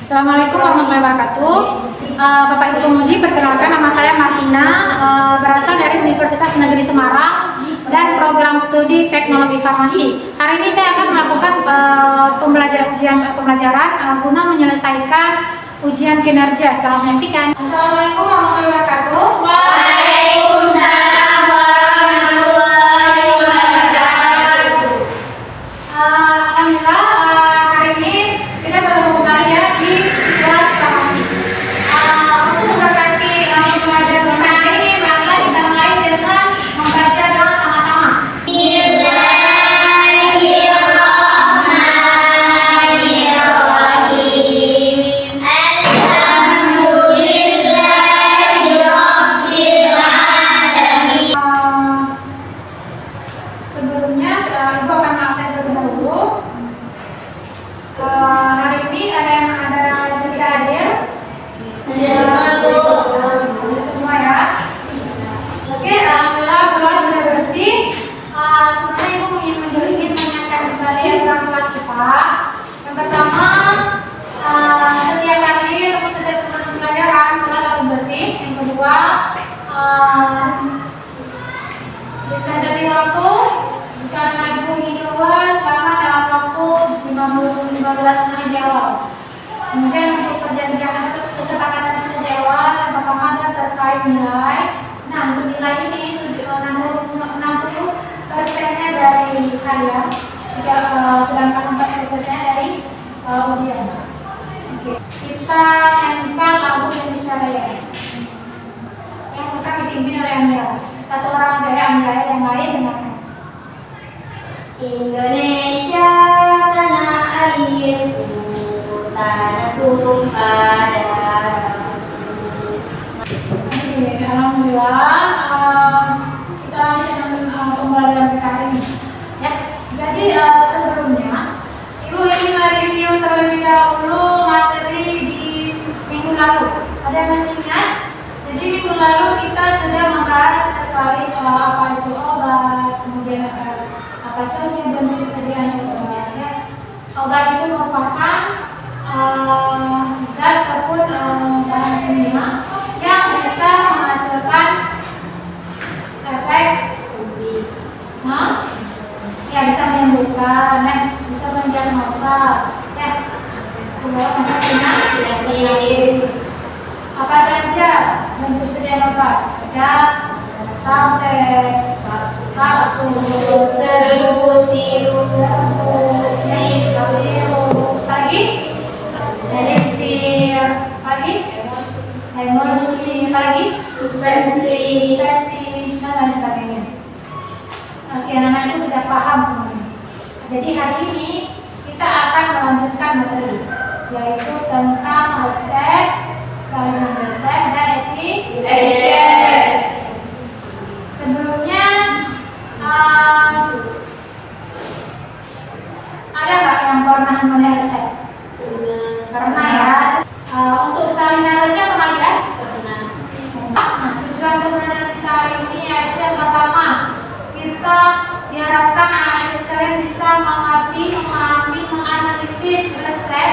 Assalamualaikum warahmatullahi wabarakatuh. Bapak Ibu Pemuji, perkenalkan nama saya Martina, berasal dari Universitas Negeri Semarang dan program studi Teknologi Farmasi. Hari ini saya akan melakukan pembelajaran guna menyelesaikan ujian kinerja. Selamat menyaksikan. Assalamualaikum warahmatullahi wabarakatuh. Waalaikumsalam warahmatullahi wabarakatuh. Alhamdulillah, hari ini kita bertemu kali ya di kelas farmasi. Untuk memperbaiki pembelajaran hari ini, maka kita mulai dengan membaca doa sama-sama. Bismillahirrahmanirrahim. Alhamdulillahirabbil alamin. Sebelumnya, Ibu akan mengabsen terlebih dahulu. Hari ini ada yang tidak hadir. Ada semua ya. Oke, alhamdulillah kelas sudah bersih. Sebenarnya Ibu ingin mengingatkan kembali aturan kelas kita. Yang pertama, setiap hari atau setiap sebelum pembelajaran kelas harus bersih. Yang kedua, dispensasi waktu. Jika anak Ibu ingin keluar, silakan dalam waktu 15 menit di awal. Kemudian untuk perjanjian untuk kesepakatan di awal yang pertama adalah terkait nilai. Nah, untuk nilai ini 60%-nya dari kalian, sedangkan 40% dari ujian. Oke. Kita nyanyikan lagu Indonesia Raya yang akan dipimpin oleh Amira. Satu orang aja ya, Amira, yang lain dengarkan. Indonesia tanah airku, tanah tumpah darahku. Oke, alhamdulillah. Kita lanjut dengan pembelajaran kita hari ini. Ya, jadi sebelumnya Ibu ingin mereview terlebih dahulu materi di minggu lalu. Ada yang masih ingat? Jadi minggu lalu kita sudah membahas sekali apa itu obat, kemudian apa saja jenis persediaan obat. Ya. Obat itu merupakan zat ataupun bahan kimia yang bisa menghasilkan efek ya, bisa menyembuhkan, bisa mendiagnosa, ya, semua penyakit. Apa saja bentuk persediaan obat? Ada tablet, kapsul, Serbuk, sirup, lagi, elixir, lagi, emulsi, lagi, suspensi, dan lain sebagainya. Oke, anak-anak itu sudah paham semuanya. Jadi hari ini kita akan melanjutkan materi, yaitu tentang resep, salinan resep, dan etiket. Sebelumnya ada nggak yang pernah melihat resep? Pernah ya. Untuk salinan resep pernah lihat? Pernah. Nah, tujuan pembelajaran kita hari ini yaitu yang pertama, kita diharapkan anak-anak sekalian bisa mengerti, memahami, menganalisis resep,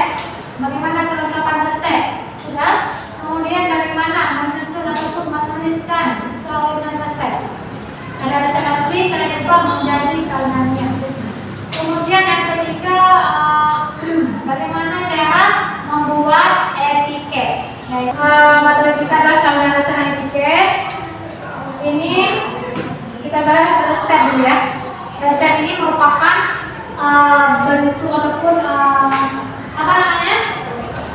bagaimana kelengkapan resep, sudah. Kemudian bagaimana menyusun ataupun menuliskan salinan resep. Ada resep asli, kalian juga menjadi salinannya. Kemudian yang ketiga, bagaimana cara membuat etiket. Materi kita adalah salinan resep dan etiket. Ini kita bahas resep dulu ya. Resep ini merupakan bentuk ataupun apa namanya,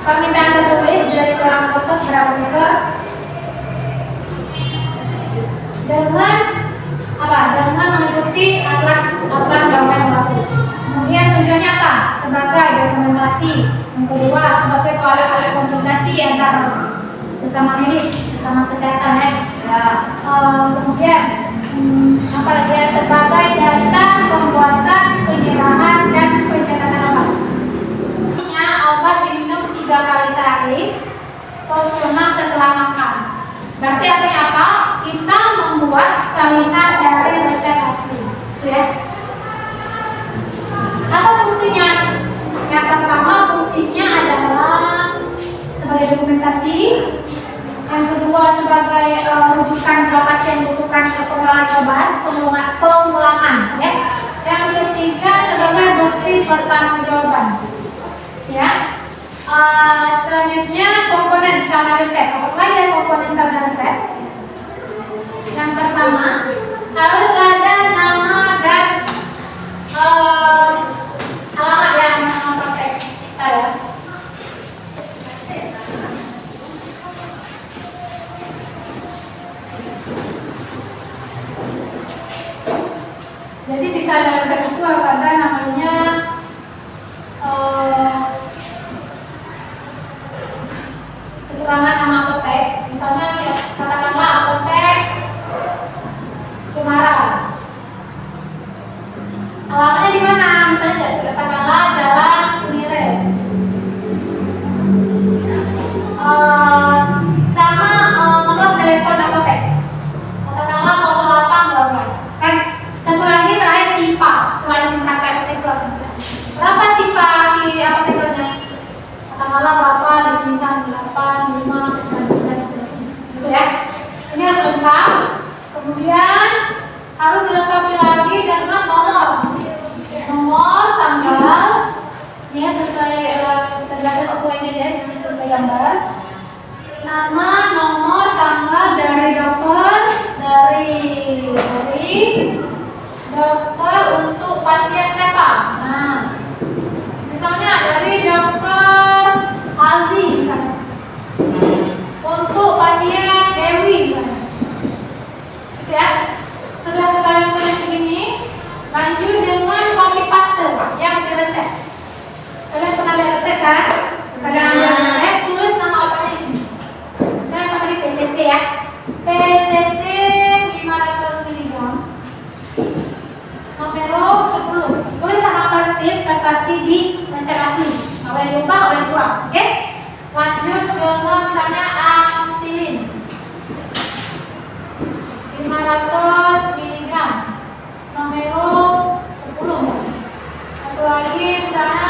permintaan tertulis dari seorang dokter berapoteker dengan apa? Dengan mengikuti aturan undang-undang yang berlaku. Kemudian tujuannya apa? Sebagai dokumentasi. Yang kedua, sebagai alat-alat komunikasi antara bersama medis, bersama kesehatan ya. Kemudian apalagi ya, sebagai data pembuatan, penyerahan, dan pencatatan obat. Obat diminum 3 kali sehari, porsional setelah makan. Berarti artinya apa? Kita membuat salinan dari resep asli, itu ya. Apa fungsinya? Yang pertama fungsinya adalah pengulangan jawaban, pengulangan ya. Yang ketiga sebagai bukti pertanggungjawaban. Ya. Selanjutnya komponen sarana riset. Apa ya komponen sarana riset? Yang pertama harus ada nama dan alamat yang nama proyek saya. Jadi di sarana riset itu harus ada namanya keterangan nama apotek, misalnya ya, katakanlah apotek Cemara. Alamatnya di mana? Misalnya katakanlah Jalan Uniren. Sama nomor telepon apotek. Katakanlah 08 berapa? Kan satu lagi terakhir SIPA selain SIM praktek itu. Berapa SIPA si apotekernya? Katakanlah berapa di sini kan 8, 5, 15 seterusnya. Gitu ya. Ini harus lengkap. Kemudian harus dilengkapi lagi dengan nomor, tanggal, ya sesuai tergantung sesuainya ya sesuai gambar. Nama, nomor, tanggal dari dokter, dari dokter untuk pasien siapa? Nah, misalnya dari dokter Aldi misalnya, untuk pasien Dewi misalnya. Ya, sudah kalian tulis begini, lanjut dengan copy paste yang di resep. Kalian pernah lihat resep kan? Kalian ambil resep, tulis nama obatnya di sini. Saya tadi PCT ya, PCT 500 mg, nomor 10. Tulis sama persis seperti di resep asli. Nggak boleh diubah, nggak boleh dikurang. Oke? Lanjut dengan misalnya amoxicillin 500 mg, nomor 10. Satu lagi misalnya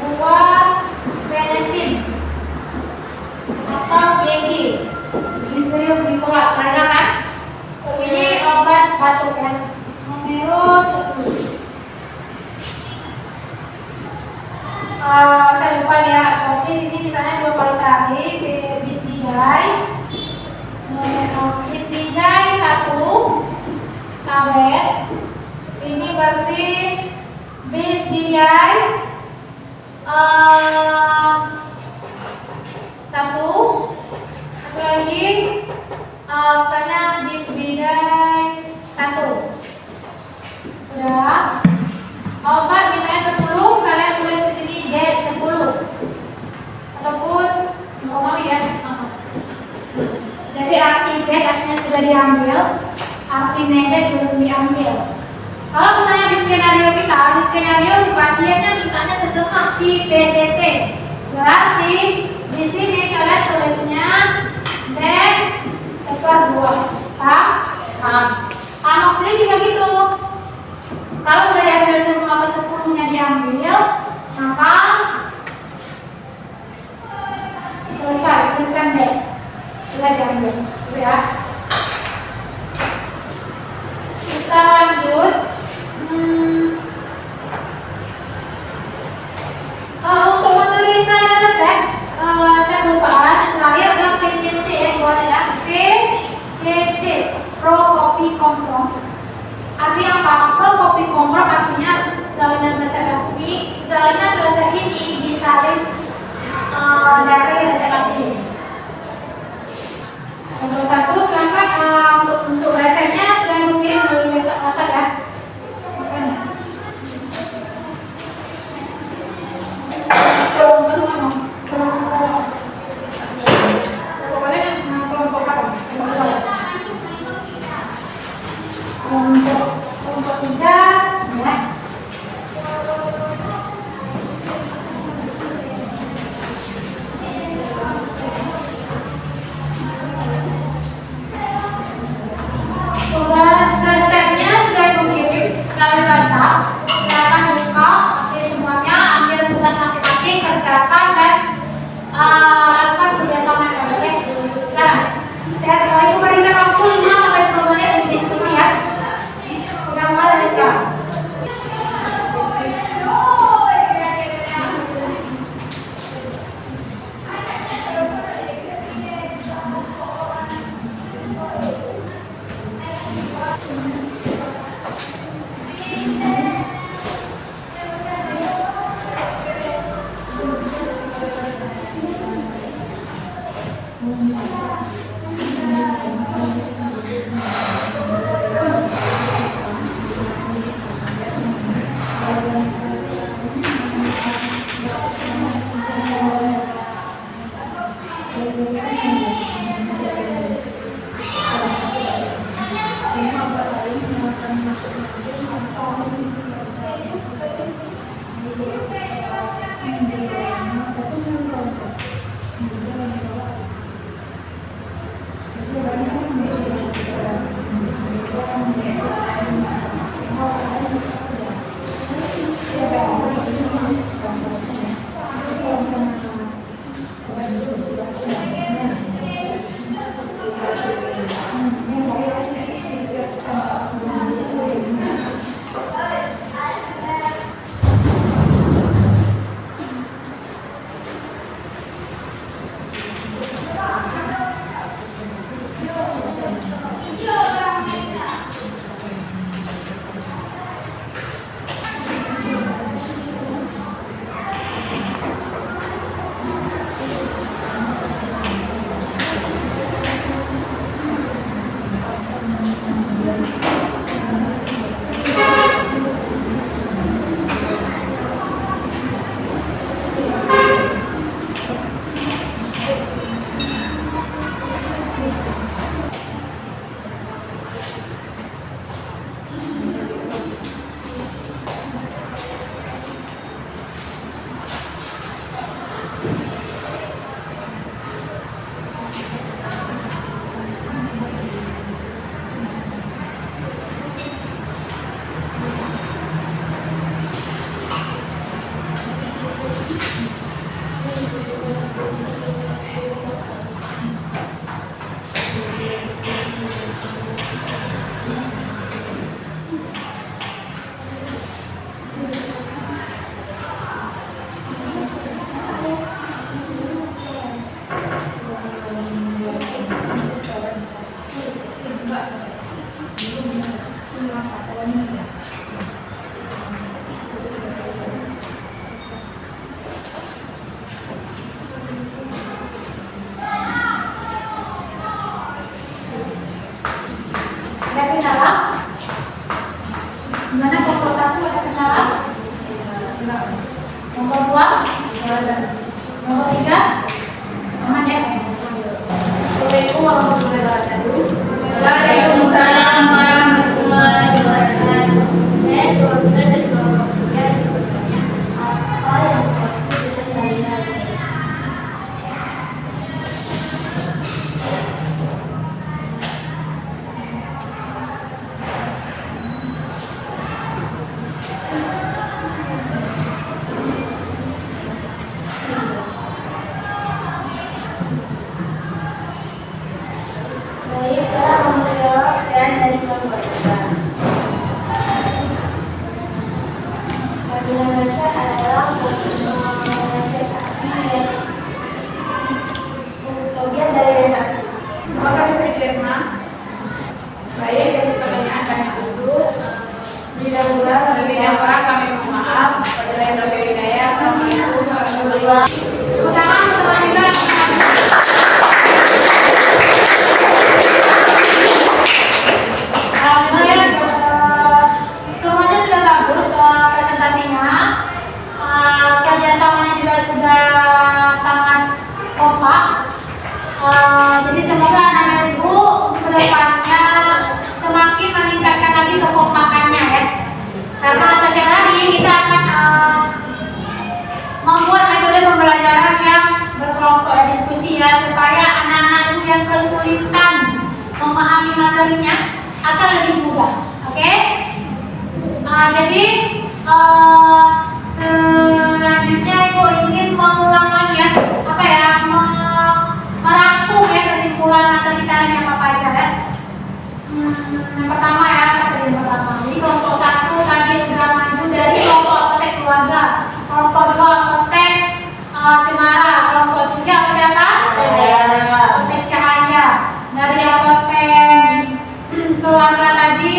buah penicillin atau BG, Glyceryl glycolate. Pernah kan? Ini obat batuk ya, nomor 10. Saya lupa ya, berarti ini misalnya 2 kali sehari, bisdijai. Bisdijai 1 tablet. Ini berarti bisdijai 1. Satu lagi misalnya bisdijai 1. Sudah. Obat misalnya 10, kalian tulis di sini J10. Ataupun mau ya. Jadi arti Z artinya sudah diambil, arti negatif belum diambil. Kalau misalnya di skenario kita, di skenario si pasiennya mintanya setengah si PCT, berarti di sini kalian tulisnya D/2. Paham? Amoxicillin juga gitu. Kalau sudah diambil semua ke 10-nya diambil, maka selesai, tuliskan D. Sudah diambil, ya. Kita lanjut. Untuk menulis resep, saya kelupaan. Terakhir adalah PCC ya, ya. PCC, Pro Copy Confirm. Artinya apa? Pro Copy Confirm artinya salinan resep resmi. Salinan resep ini disalin dari resep asli. Untuk satu silahkan untuk resepnya sudah dikirim melalui WhatsApp ya. Untuk 3 ya. Ada kenalan? Gimana kelompok 1 ada kenalan? Kelompok 2? Kelompok 3? Aman ya? Assalamualaikum warahmatullahi wabarakatuh. Waalaikumsalam warahmatullahi wabarakatuh. Saya keluarga dari kelompok 3 yang bertanya apa yang dimaksud dengan salinan. Baik, saya mau menjawab dan dari kelompok 3. Panggilan bahasa adalah bagian dari redaksi. Maka bisa diterima. Baik, jadi pertanyaan kami dulu. Lebih dahulu kami mohon maaf. Pada yang berbeda hidayah. Assalamualaikum warahmatullahi wabarakatuh. Pertama, teman-teman semuanya sudah bagus presentasinya, kerjasamanya juga sudah sangat kompak. Jadi semoga anak-anak ibu kedepannya semakin meningkatkan lagi kekompakannya ya. Karena setiap hari kita akan membuat metode pembelajaran yang berkelompok diskusi ya, supaya anak-anak itu yang kesulitan memahami materinya akan lebih mudah. Oke? Jadi selanjutnya ibu ingin mengulang lagi ya, merangkum ya kesimpulan materi kita yang apa aja ya. Yang pertama ya, materi yang pertama. Jadi kelompok 1 tadi sudah maju dari kelompok apotek keluarga, kelompok 2 apotek cemara, kelompok 3 apotek apa? Apotek cahaya. Dari apotek keluarga tadi,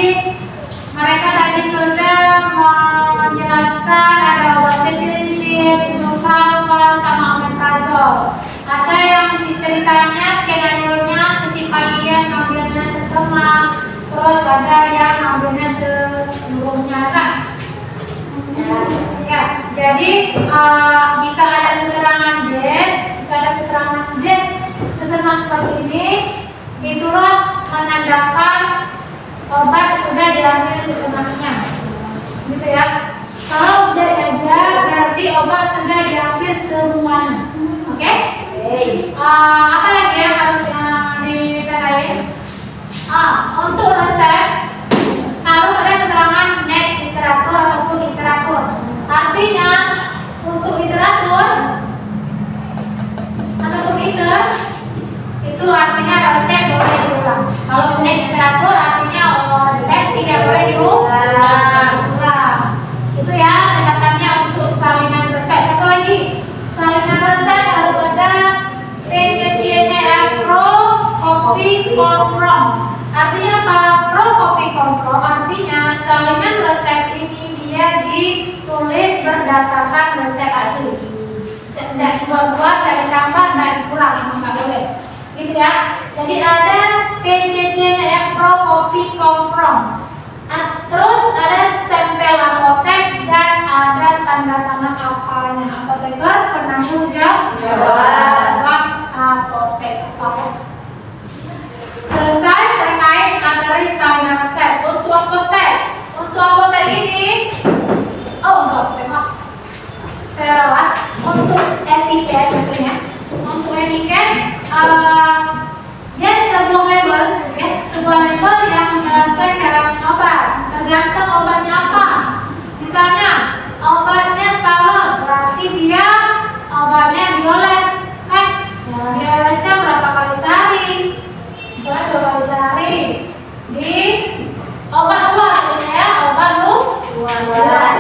mereka tadi sudah menjelaskan ada obat setirin, ibuprofen, sama omeprazol. Ada yang ceritanya skenario-nya kesipasian ngambilnya setengah, terus ada yang ngambilnya seluruhnya kan? Ya, Jadi jika ada keterangan D setengah seperti ini, itulah menandakan obat sudah diambil setengahnya, gitu ya. Kalau udah aja berarti obat sudah diambil semuanya. Oke? Apa lagi yang harus ditandai? Untuk resep harus ada keterangan net literatur ataupun literatur. Artinya untuk literatur ataupun liter itu artinya resep boleh diulang. Kalau net literatur artinya resep tidak boleh diulang. Itu ya catatannya untuk salinan resep. Satu lagi, salinan resep harus ada PCC-nya ya, pro, copy, confirm. Artinya apa? Pro, copy, confirm artinya salinan resep ini dia ditulis berdasarkan resep asli. Tidak dibuat-buat, tidak ditambah, tidak dikurangi, memang nggak boleh. Gitu ya. Jadi ada PCC-nya ya, pro, copy, confirm. Terus ada stempel apotek dan ada tanda-tanda apanya. Apoteker penanggung jawab apotek. Selesai terkait materi salinan resep. Untuk apotek ini, maaf, saya rawat. Untuk etiket biasanya, dia sebuah label, yang menjelaskan cara minum obat. Tergantung obatnya apa. Misalnya obatnya salah, berarti dia obatnya dioles, kan? Diolesnya berapa kali sehari? Misalnya 2 kali sehari. Di obat luar, ya, obat luar.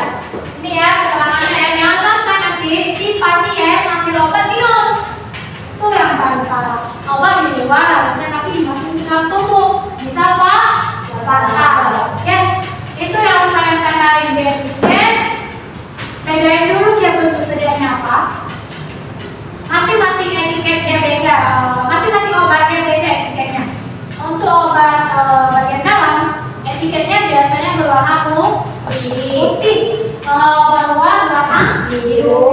Ini ya keterangannya ya. Jangan sampai nanti si pasien ngambil obat minum. Itu yang paling parah. Obat di luar harusnya tapi dimasukin ke dalam tubuh. Bisa apa? Fatal. Ya, itu yang harus kalian tandain di etiket. Bedain dulu dia bentuk sedianya apa. Masing-masing etiketnya beda. Masing-masing obatnya beda etiketnya. Untuk obat bagian dalam, etiketnya biasanya berwarna putih. Kalau obat luar berwarna biru.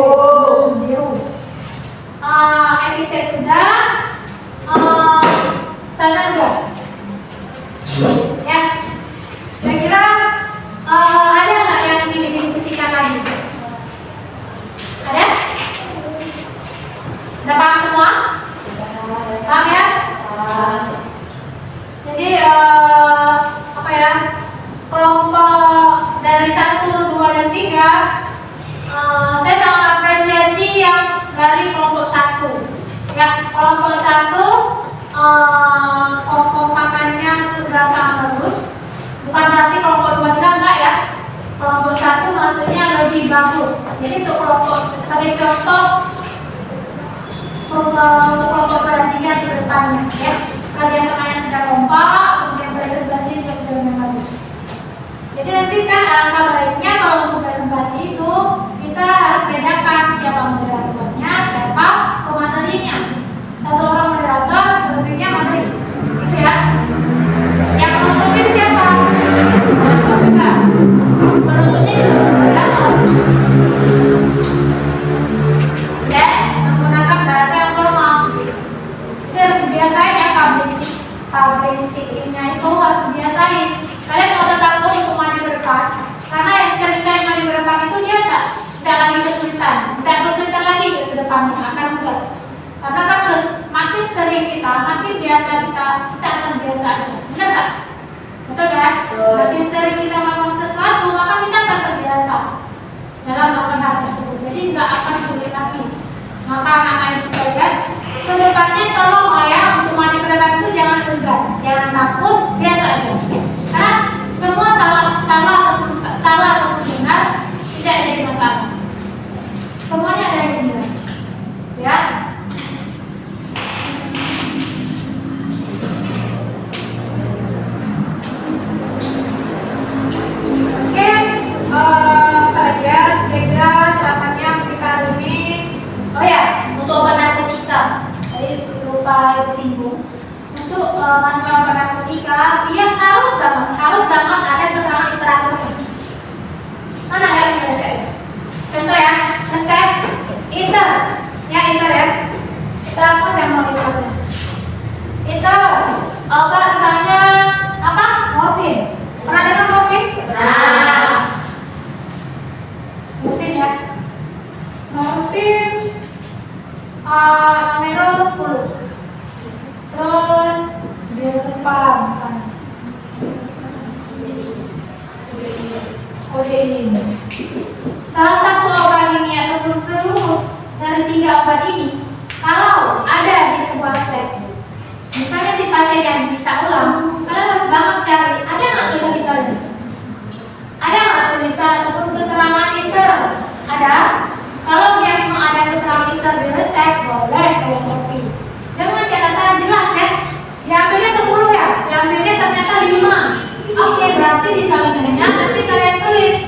Etiket sudah, sana udah. Ya, kira-kira ada nggak yang ingin didiskusikan lagi? Ada? Udah paham semua? Paham ya? Jadi apa ya? Kelompok dari 1, 2, dan 3 saya sangat apresiasi yang dari kelompok 1. Ya, kelompok 1 kompakannya sudah sangat bagus. Bukan berarti kelompok 2 juga enggak ya. Kelompok 1 maksudnya lebih bagus. Jadi untuk kelompok sebagai contoh untuk kelompok 2 dan 3 ke depannya ya. Kerjasamanya sudah kompak, kemudian presentasi juga sudah lebih bagus. Jadi nanti kan alangkah baiknya kalau untuk presentasi itu kita harus bedakan siapa moderatornya, siapa pematerinya. Satu orang moderator, selebihnya materi. Gitu ya. Yang menutupin siapa? Moderator juga. Penutupnya juga moderator. Ya, menggunakan bahasa yang formal. Itu harus dibiasain ya, public speaking-nya itu harus dibiasain. Kalian nggak usah takut untuk maju ke depan, karena yang sering-sering maju ke depan itu dia tidak lagi kesulitan lagi ke depannya, akan mudah. Karena kan makin sering kita, makin biasa kita akan biasa aja, benar nggak? Betul kan? Makin sering kita melakukan sesuatu, maka kita akan terbiasa dalam melakukan hal tersebut. Jadi nggak akan sulit lagi. Maka anak-anak ibu sekalian, kedepannya tolong ya untuk maju ke depan itu jangan enggan, jangan takut, biasa aja. Karena semua salah ataupun benar tidak jadi masalah. Semuanya ada yang benar, ya. Oke, apa lagi ya? Kira-kira catatannya kita hari ini. Oh ya, untuk obat narkotika, tadi lupa ibu singgung. Untuk masalah obat narkotika, dia harus banget ada keterangan literaturnya. Mana ya? Contoh ya. Nomor 10. Terus diazepam misalnya. Kodein. Salah satu obat ini ataupun seluruh dari 3 obat ini, kalau ada di sebuah resep, misalnya si pasien yang minta ulang, kalian harus banget cari ada nggak tulisan detailnya, ada nggak tulisan ataupun keterangan liter, ada. Kalau dia memang ada keterangan liter di resep, boleh kalian copy dengan catatan jelas ya. Diambilnya 10 ya, diambilnya ternyata 5. Oke, berarti di salinannya nanti kalian tulis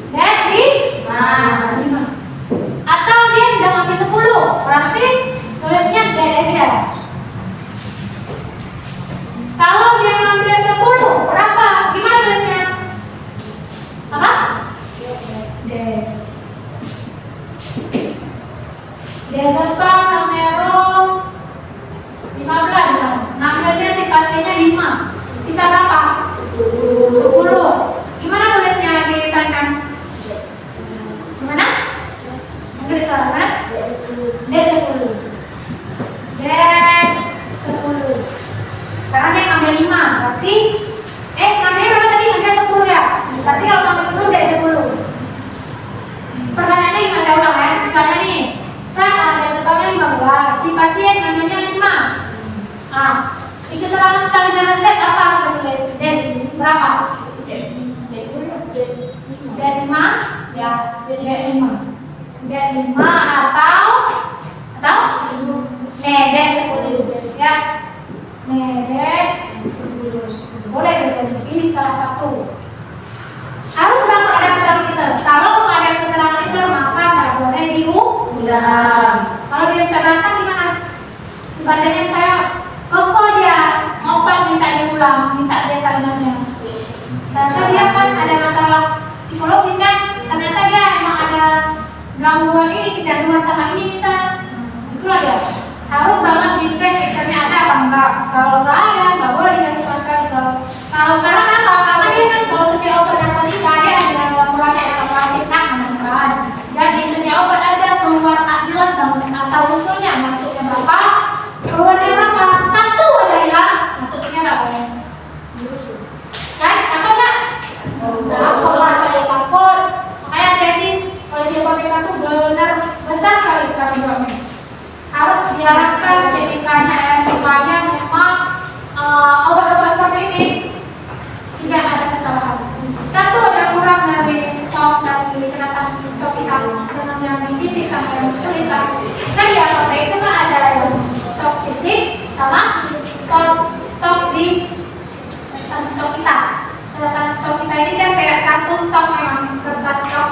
dari 5. Atau dia sudah ngambil 10, berarti tulisnya D aja. Kalau dia ngambil 10, berapa? Gimana tulisnya? Apa? D. Diazepam nomor 15. Ngambilnya si pasiennya 5. Sisa berapa? 10. Gimana tulisnya di sana? Gimana? Mungkin di sana mana? D10. D10. Sekarang dia ngambil 5. Berarti ngambil berapa tadi? Ngambil 10 ya? Berarti kalau ngambil 10 D10. Pertanyaannya gimana saya ulang ya? Misalnya nih, kan ada sebabnya 15. Si pasien ngambilnya 5. Di keterangan salinan resep apa kita tulis? D berapa? D5 ya, D5 atau D10 ya, D10 boleh pilih salah satu. Harus banget ada keterangan liter. Kalau nggak ada keterangan liter maka nggak boleh diulang. Kalau dia minta bantah gimana? Bahasanya saya kok dia obat minta diulang, minta dia salinannya. Ternyata dia kan ada masalah psikologis kan? Ternyata dia emang ada gangguan ini, kecanduan sama ini misalnya. Itulah dia. Harus banget dicek liternya ada apa enggak. Kalau nggak ada, nggak boleh dikasih. Kalau karena apa? Karena dia kan kalau setiap obat narkotika dia ada mulanya evaluasi kan. Jadi setiap obat ada keluar tak jelas dan asal usulnya masuknya berapa, keluarnya berapa. Satu aja hilang, masuknya berapa? Kan? Takut nggak? Takut lah, saya takut. Makanya hati-hati kalau dia pakai kartu benar besar kali sekarang buatnya. Harus diarahkan ceritanya supaya memang obat-obat seperti ini tidak ada kesalahan. Satu ada kurang dari stok dari kedatangan stok kita dengan yang di fisik sama yang tulisan. Kan di apotek itu kan ada yang stok fisik sama stok di stok kita. Kedatangan stok kita ini kan kayak kartu stok, memang kertas stok.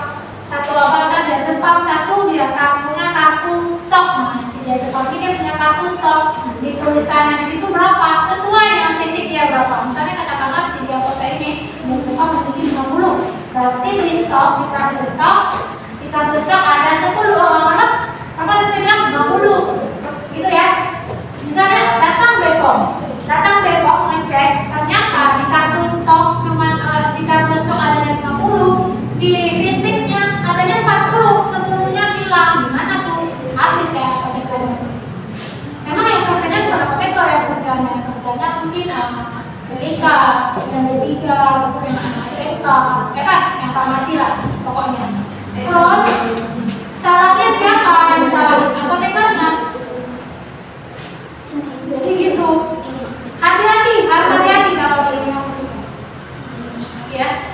Satu obat saja sepam satu, dia punya kartu stok. Nah, si dia sepam ini punya kartu stok. Di tulisannya di situ berapa sesuai dengan fisik dia berapa. Misalnya katakanlah si dia apotek ini dia sepam memiliki 50. Berarti di stok, di kartu stok ada 10 orang. Apa tadi bilang 50 gitu ya. Misalnya datang Bepom ngecek, ternyata di kartu stok di kartu stok adanya 50, di fisiknya adanya 40, 10-nya hilang. Gimana tuh? Habis ya apotekernya. Memang yang kerjanya bukan apoteker ya, kerjanya mungkin Delika dan D3 ataupun SMK, ya kan? Yang farmasi lah pokoknya. Terus salahnya siapa yang salahin? Apotekernya. Jadi gitu. Hati-hati, harus hati-hati kalau beli yang ya.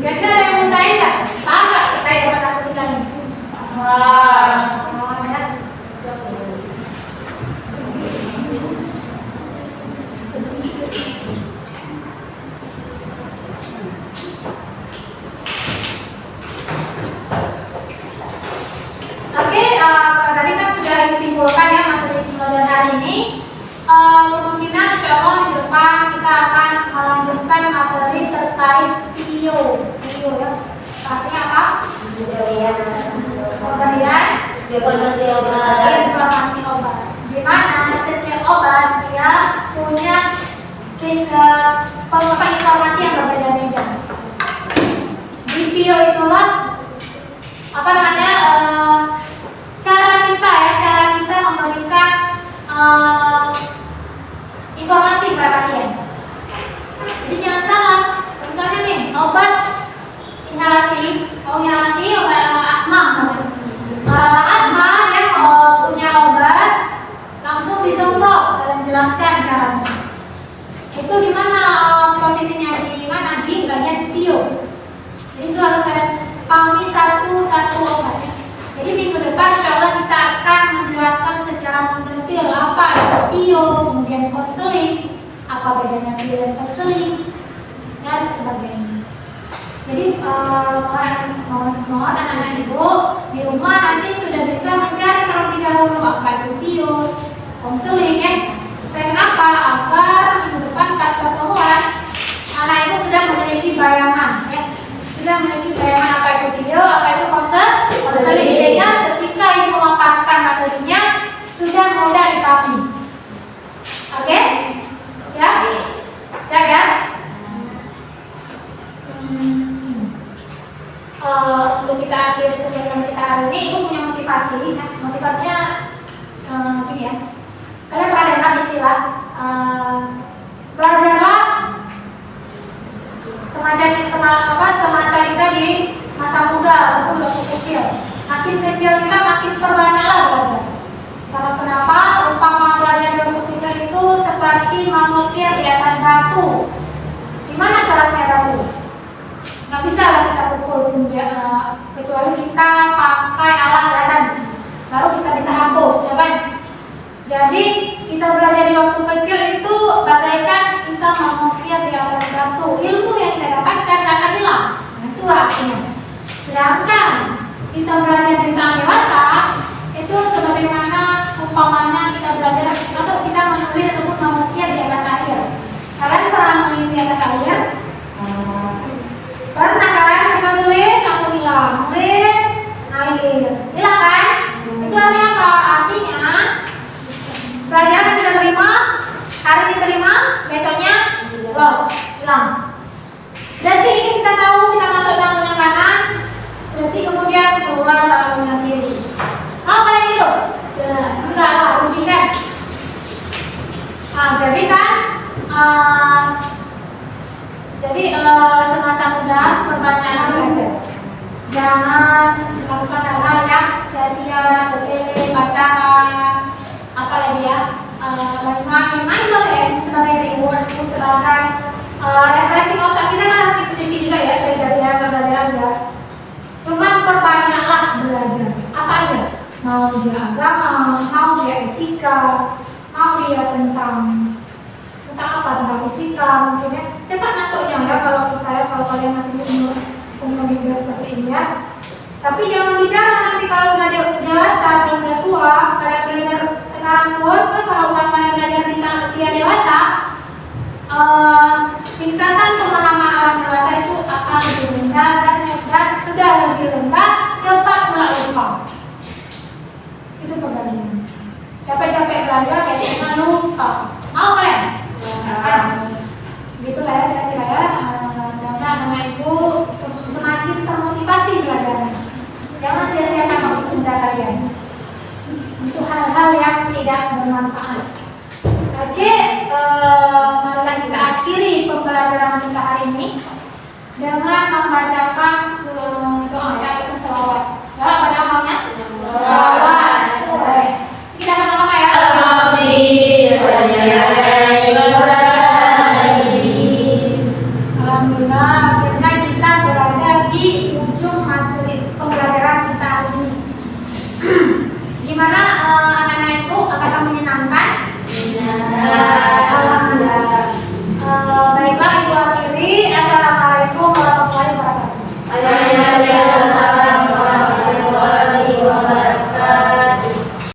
Kira-kira ada yang mau tanya nggak? Tahu nggak terkait dengan narkotika ini? Ya. Oke, tadi kan sudah disimpulkan ya materi pembelajaran hari ini. Kemungkinan insya Allah di depan kita akan melanjutkan materi terkait video ya. Artinya apa? Pemberian informasi obat. Di mana setiap obat dia punya informasi yang berbeda-beda. adanya pilihan terseling dan sebagainya. Jadi mohon anak-anak ibu di rumah nanti sudah bisa mencari terlebih dahulu apa itu bios, konseling ya. Supaya kenapa? Agar minggu depan pas pertemuan anak ibu sudah memiliki bayangan ya. Sudah memiliki bayangan apa itu video, apa itu konseling, sehingga ketika ibu memaparkan materinya sudah mudah dipahami. Oke? Siap? Siap ya? Untuk kita akhiri pembelajaran kita hari ini, ibu punya motivasi. Nah, motivasinya gini ya. Kalian pernah dengar istilah belajarlah semasa kita di masa muda ataupun waktu kecil. Makin kecil kita makin perbanyaklah belajar. Karena kenapa? Umpama belajar di waktu kecil itu seperti mengukir di atas batu. Gimana kerasnya batu? Nggak bisa lah kita pukul kecuali kita pakai alat berat, baru kita bisa hapus, ya kan? Jadi kita belajar di waktu kecil itu bagaikan kita mengukir di atas batu. Ilmu yang kita dapatkan nggak akan hilang. Nah, itu artinya. Sedangkan kita belajar di saat dewasa itu sebagaimana umpamanya kita belajar atau kita menulis ataupun mengukir di atas air. Kalian pernah menulis di atas air? Pernah kan? Kita tulis aku hilang, tulis air, hilang kan? Itu artinya apa? Artinya pelajaran yang kita terima hari ini terima, besoknya lost, hilang. Berarti ini kita tahu kita masuk dalam tangan kanan, berarti kemudian keluar dalam tangan kiri. Mau kalian itu? Enggak lah, rugi kan? Jadi kan semasa muda perbanyaklah belajar. Jangan melakukan hal-hal yang sia-sia, sepele, pacaran, apalagi ya, main boleh sebagai reward, sebagai refreshing otak kita kan harus dicuci juga ya, saya belajar aja. Cuman perbanyaklah belajar. Apa aja? Mau dia agama, mau dia etika, mau dia tentang apa? Tentang fisika mungkin ya. Cepat masuknya ya kalau kalian masih umur muda seperti ini ya. Tapi jangan bicara nanti kalau sudah dewasa, kalau sudah tua, kalian belajar sekarang pun kalau kalian belajar di usia dewasa, tingkatan pemahaman orang dewasa itu akan lebih rendah dan sudah lebih rendah, cepat pula lupa. Itu perbandingan. Capek-capek belajar, biasanya lupa. Mau kalian? Gitulah ya kira-kira ya. Mudah-mudahan anak ibu semakin termotivasi belajarnya. Jangan sia-siakan waktu muda kalian untuk hal-hal yang tidak bermanfaat. Oke, marilah kita akhiri pembelajaran kita hari ini dengan membacakan doa ya.